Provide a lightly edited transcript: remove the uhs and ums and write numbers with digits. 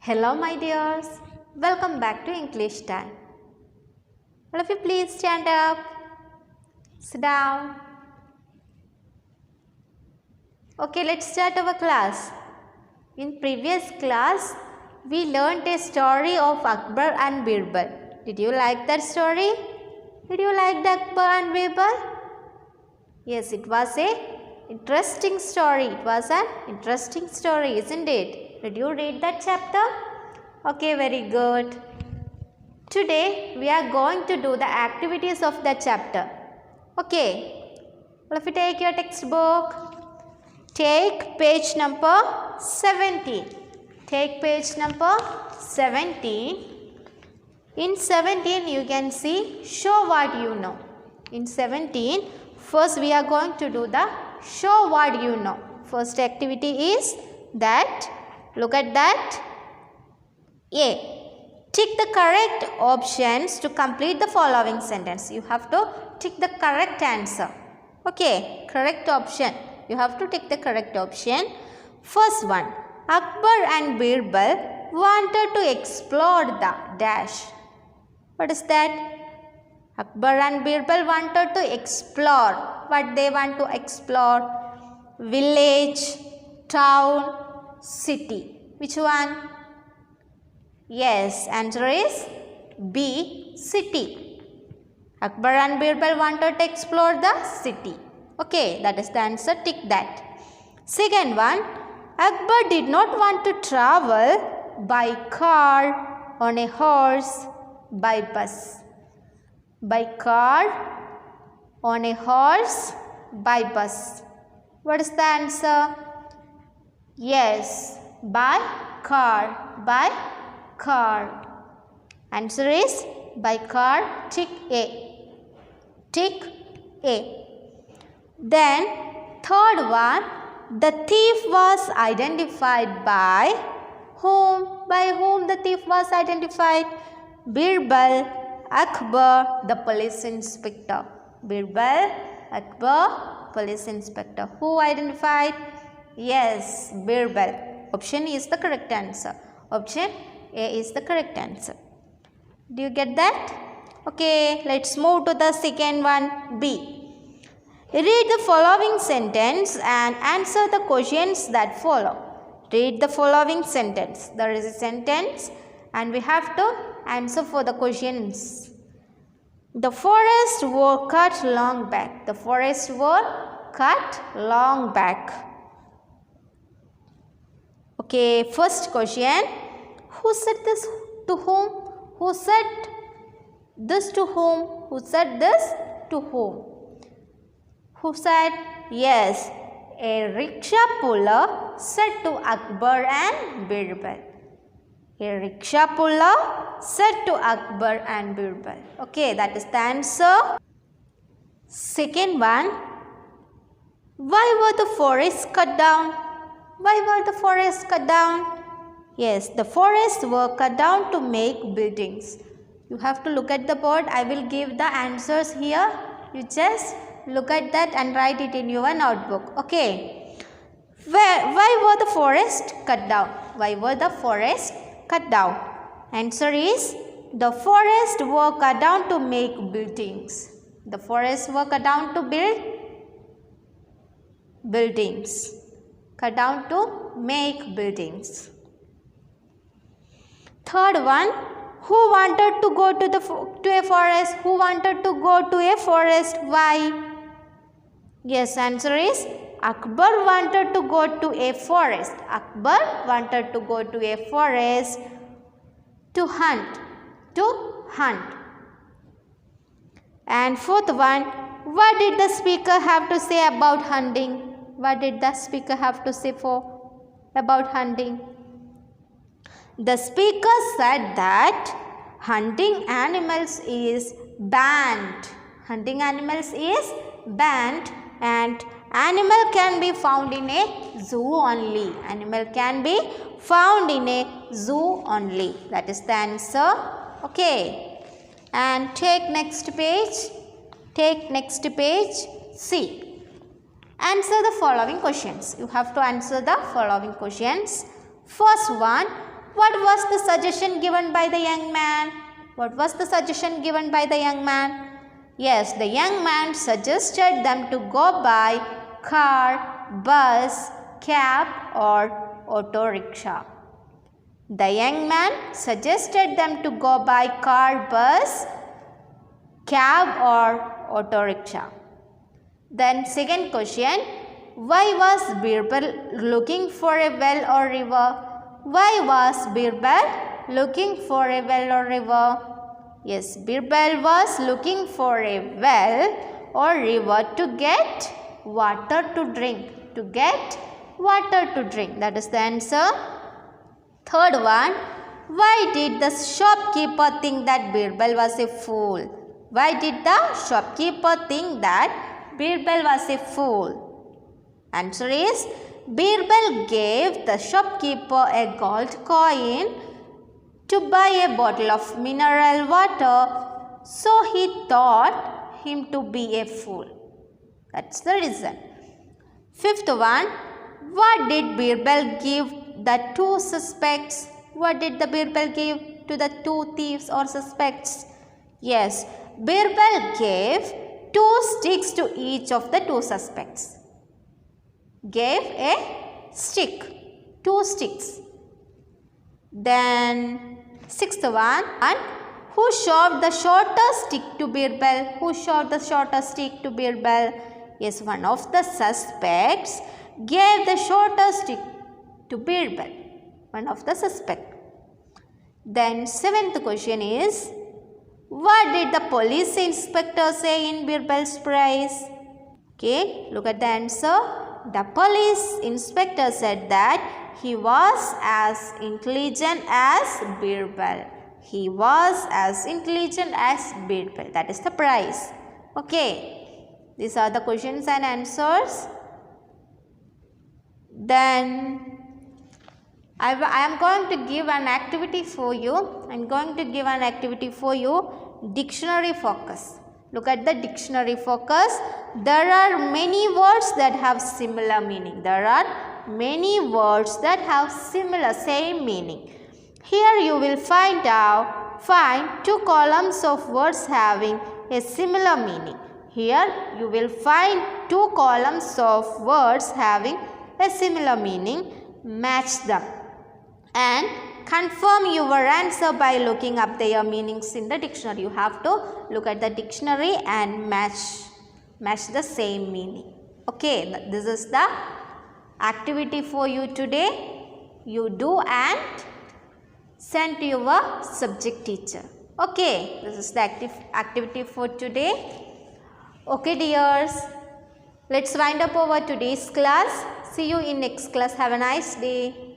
Hello my dears, welcome back to English Time. All of you please stand up, sit down. Okay, let's start our class. In previous class, we learnt a story of Akbar and Birbal. Did you like that story? Did you like the Akbar and Birbal? Yes, it was a interesting story. It was an interesting story, isn't it? Did you read that chapter? Okay, very good. Today we are going to do the activities of the chapter. Okay, all of you take your textbook. Take page number 17. Take page number 17. In 17 you can see show what you know. In 17, first we are going to do the show what you know. First activity is that, look at that. A. Tick the correct options to complete the following sentence. You have to tick the correct answer. Okay, correct option. You have to tick the correct option. First one, Akbar and Birbal wanted to explore the dash. What is that? Akbar and Birbal wanted to explore. What they want to explore? Village, town, city. Which one? Yes, answer is B, city. Akbar and Birbal wanted to explore the city. Okay, that is the answer. Tick that. Second one, Akbar did not want to travel by car, on a horse, by bus. By car, on a horse, by bus. What is the answer? Yes, by car, by car. Answer is by car. Tick A. Tick A. Then third one, the thief was identified by whom? By whom the thief was identified? Birbal, Akbar, the police inspector. Birbal, Akbar, police inspector. Who identified? Yes, Birbal. Option is the correct answer. Option A is the correct answer. Do you get that? Okay, let's move to the second one, B. Read the following sentence and answer the questions that follow. Read the following sentence. There is a sentence and we have to answer for the questions. The forests were cut long back. The forests were cut long back. Okay, first question. Who said this to whom? Who said this to whom? Who said this to whom? Who said? Yes, a rickshaw puller said to Akbar and Birbal. A rickshaw puller said to Akbar and Birbal. Okay, that is the answer. Second one. Why were the forests cut down? Why were the forests cut down? Yes, the forests were cut down to make buildings. You have to look at the board. I will give the answers here. You just look at that and write it in your notebook. Okay. Why were the forests cut down? Why were the forests cut down? Answer is the forests were cut down to make buildings. The forests were cut down to build buildings. Cut down to make buildings. Third one, who wanted to go to a forest? Who wanted to go to a forest? Why? Yes, answer is Akbar wanted to go to a forest. Akbar wanted to go to a forest to hunt. To hunt. And fourth one, what did the speaker have to say about hunting? What did the speaker have to say about hunting? The speaker said that hunting animals is banned. Hunting animals is banned and animal can be found in a zoo only. Animal can be found in a zoo only. That is the answer. Okay. And take next page. Take next page. C. Answer the following questions. You have to answer the following questions. First one, What was the suggestion given by the young man? What was the suggestion given by the young man? Yes, the young man suggested them to go by car, bus, cab or auto rickshaw. The young man suggested them to go by car, bus, cab or auto rickshaw. Then second question, why was Birbal looking for a well or river? Why was Birbal looking for a well or river? Yes, Birbal was looking for a well or river to get water to drink. To get water to drink. That is the answer. Third one, why did the shopkeeper think that Birbal was a fool? Why did the shopkeeper think that Birbal was a fool? Answer is, Birbal gave the shopkeeper a gold coin to buy a bottle of mineral water, so he thought him to be a fool. That's the reason. Fifth one, what did Birbal give the two suspects? What did the Birbal give to the two thieves or suspects? Yes, Birbal gave 2 sticks to each of the two suspects. Gave a stick, 2 sticks. Then sixth one, who shoved the shorter stick to Birbal? Who shoved the shorter stick to Birbal? Yes, one of the suspects gave the shorter stick to Birbal. One of the suspects. Then seventh question is, what did the police inspector say in Birbal's praise? Okay, look at the answer. The police inspector said that he was as intelligent as Birbal. He was as intelligent as Birbal. That is the prize. Okay, these are the questions and answers. Then I am going to give an activity for you. I am going to give an activity for you. Dictionary focus. Look at the dictionary focus. There are many words that have similar meaning. There are many words that have same meaning. Here you will find 2 columns of words having a similar meaning. Here you will find 2 columns of words having a similar meaning. Match them and confirm your answer by looking up their meanings in the dictionary. You have to look at the dictionary and match the same meaning. Okay, this is the activity for you today. You do and send to your subject teacher. Okay, this is the activity for today. Okay dears, let's wind up our today's class. See you in next class. Have a nice day.